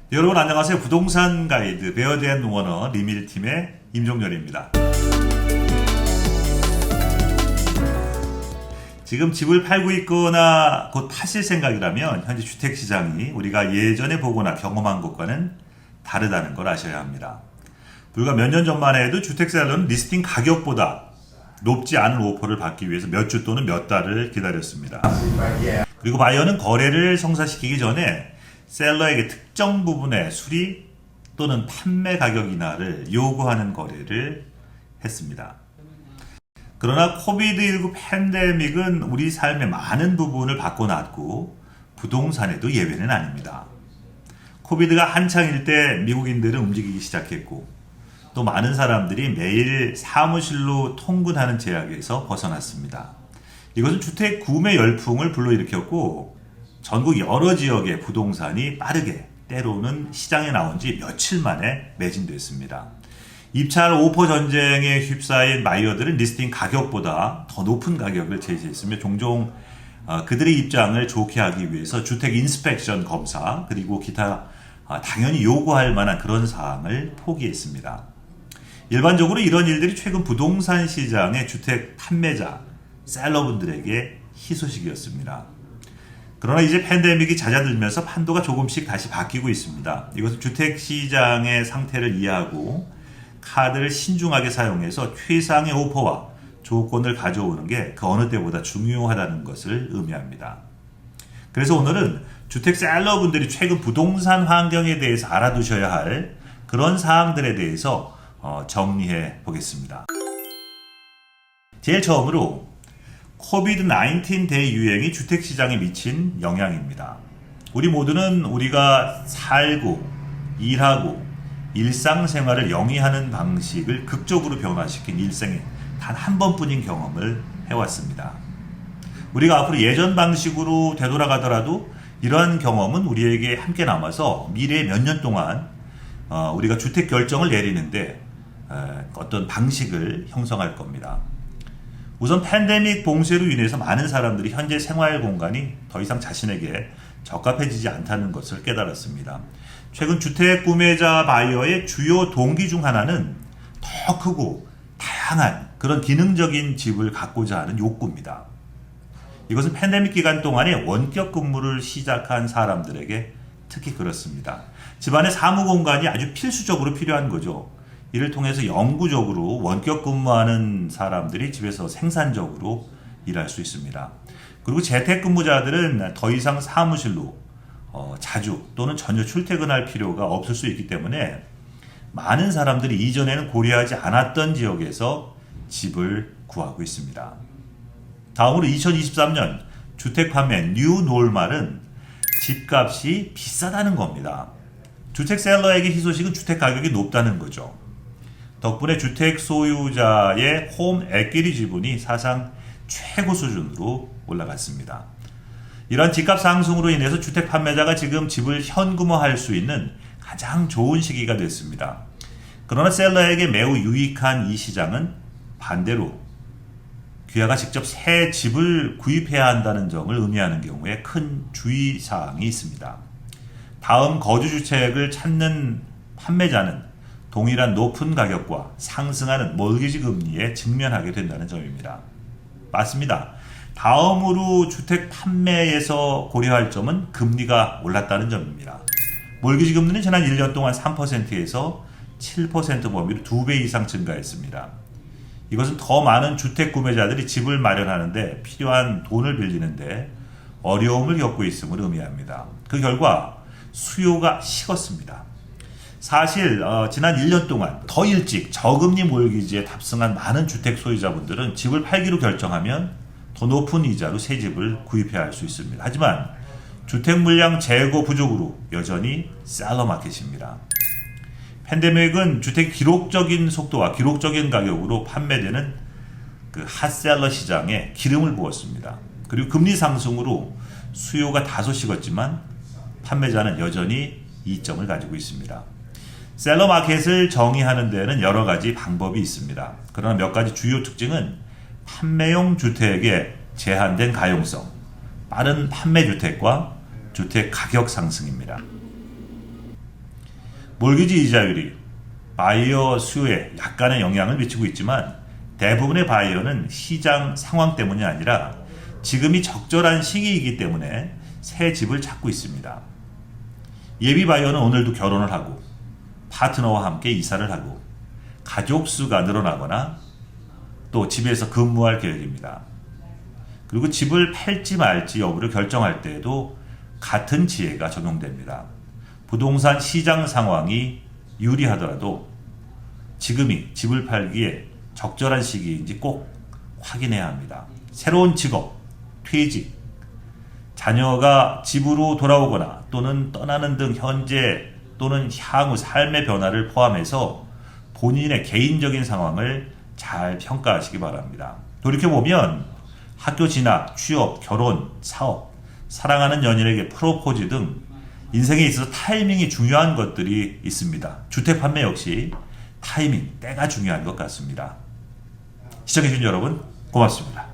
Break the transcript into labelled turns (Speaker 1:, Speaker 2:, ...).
Speaker 1: 여러분 안녕하세요. 부동산 가이드 베어드앤워너 리밀팀의 임종렬입니다. 지금 집을 팔고 있거나 곧 파실 생각이라면 현재 주택시장이 우리가 예전에 보거나 경험한 것과는 다르다는 걸 아셔야 합니다. 불과 몇 년 전만 해도 주택셀러는 리스팅 가격보다 높지 않은 오퍼를 받기 위해서 몇 주 또는 몇 달을 기다렸습니다. 그리고 바이어는 거래를 성사시키기 전에 셀러에게 특정 부분의 수리 또는 판매 가격 인하를 요구하는 거래를 했습니다. 그러나 코비드19 팬데믹은 우리 삶의 많은 부분을 바꿔놨고 부동산에도 예외는 아닙니다. 코비드가 한창일 때 미국인들은 움직이기 시작했고 또 많은 사람들이 매일 사무실로 통근하는 제약에서 벗어났습니다. 이것은 주택 구매 열풍을 불러일으켰고 전국 여러 지역의 부동산이 빠르게 때로는 시장에 나온 지 며칠 만에 매진됐습니다. 입찰 오퍼 전쟁에 휩싸인 바이어들은 리스팅 가격보다 더 높은 가격을 제시했으며 종종 그들의 입장을 좋게 하기 위해서 주택 인스펙션 검사 그리고 기타 당연히 요구할 만한 그런 사항을 포기했습니다. 일반적으로 이런 일들이 최근 부동산 시장의 주택 판매자, 셀러분들에게 희소식이었습니다. 그러나 이제 팬데믹이 잦아들면서 판도가 조금씩 다시 바뀌고 있습니다. 이것은 주택시장의 상태를 이해하고 카드를 신중하게 사용해서 최상의 오퍼와 조건을 가져오는 게 그 어느 때보다 중요하다는 것을 의미합니다. 그래서 오늘은 주택 셀러분들이 최근 부동산 환경에 대해서 알아두셔야 할 그런 사항들에 대해서 정리해 보겠습니다. 제일 처음으로 코비드-19 대유행이 주택시장에 미친 영향입니다. 우리 모두는 우리가 살고 일하고 일상생활을 영위하는 방식을 극적으로 변화시킨 일생에 단 한 번뿐인 경험을 해왔습니다. 우리가 앞으로 예전 방식으로 되돌아가더라도 이러한 경험은 우리에게 함께 남아서 미래의 몇 년 동안 우리가 주택 결정을 내리는데 어떤 방식을 형성할 겁니다. 우선 팬데믹 봉쇄로 인해서 많은 사람들이 현재 생활 공간이 더 이상 자신에게 적합해지지 않다는 것을 깨달았습니다. 최근 주택 구매자 바이어의 주요 동기 중 하나는 더 크고 다양한 그런 기능적인 집을 갖고자 하는 욕구입니다. 이것은 팬데믹 기간 동안에 원격 근무를 시작한 사람들에게 특히 그렇습니다. 집안의 사무 공간이 아주 필수적으로 필요한 거죠. 이를 통해서 영구적으로 원격 근무하는 사람들이 집에서 생산적으로 일할 수 있습니다. 그리고 재택근무자들은 더 이상 사무실로 자주 또는 전혀 출퇴근할 필요가 없을 수 있기 때문에 많은 사람들이 이전에는 고려하지 않았던 지역에서 집을 구하고 있습니다. 다음으로 2023년 주택 판매 뉴 노멀은 집값이 비싸다는 겁니다. 주택 셀러에게 희소식은 주택 가격이 높다는 거죠. 덕분에 주택 소유자의 홈 에퀴티 지분이 사상 최고 수준으로 올라갔습니다. 이러한 집값 상승으로 인해서 주택 판매자가 지금 집을 현금화할 수 있는 가장 좋은 시기가 됐습니다. 그러나 셀러에게 매우 유익한 이 시장은 반대로 귀하가 직접 새 집을 구입해야 한다는 점을 의미하는 경우에 큰 주의사항이 있습니다. 다음 거주주택을 찾는 판매자는 동일한 높은 가격과 상승하는 몰기지 금리에 직면하게 된다는 점입니다. 맞습니다. 다음으로 주택 판매에서 고려할 점은 금리가 올랐다는 점입니다. 몰기지 금리는 지난 1년 동안 3%에서 7% 범위로 2배 이상 증가했습니다. 이것은 더 많은 주택 구매자들이 집을 마련하는데 필요한 돈을 빌리는데 어려움을 겪고 있음을 의미합니다. 그 결과 수요가 식었습니다. 사실 지난 1년 동안 더 일찍 저금리 몰기지에 탑승한 많은 주택 소유자분들은 집을 팔기로 결정하면 더 높은 이자로 새 집을 구입해야 할 수 있습니다. 하지만 주택 물량 재고 부족으로 여전히 셀러 마켓입니다. 팬데믹은 주택 기록적인 속도와 기록적인 가격으로 판매되는 그 핫셀러 시장에 기름을 부었습니다. 그리고 금리 상승으로 수요가 다소 식었지만 판매자는 여전히 이점을 가지고 있습니다. 셀러 마켓을 정의하는 데에는 여러 가지 방법이 있습니다. 그러나 몇 가지 주요 특징은 판매용 주택의 제한된 가용성, 빠른 판매 주택과 주택 가격 상승입니다. 몰기지 이자율이 바이어 수요에 약간의 영향을 미치고 있지만 대부분의 바이어는 시장 상황 때문이 아니라 지금이 적절한 시기이기 때문에 새 집을 찾고 있습니다. 예비 바이어는 오늘도 결혼을 하고 파트너와 함께 이사를 하고 가족 수가 늘어나거나 또 집에서 근무할 계획입니다. 그리고 집을 팔지 말지 여부를 결정할 때에도 같은 지혜가 적용됩니다. 부동산 시장 상황이 유리하더라도 지금이 집을 팔기에 적절한 시기인지 꼭 확인해야 합니다. 새로운 직업, 퇴직, 자녀가 집으로 돌아오거나 또는 떠나는 등 현재 또는 향후 삶의 변화를 포함해서 본인의 개인적인 상황을 잘 평가하시기 바랍니다. 돌이켜보면 학교 진학, 취업, 결혼, 사업, 사랑하는 연인에게 프로포즈 등 인생에 있어서 타이밍이 중요한 것들이 있습니다. 주택 판매 역시 타이밍, 때가 중요한 것 같습니다. 시청해주신 여러분 고맙습니다.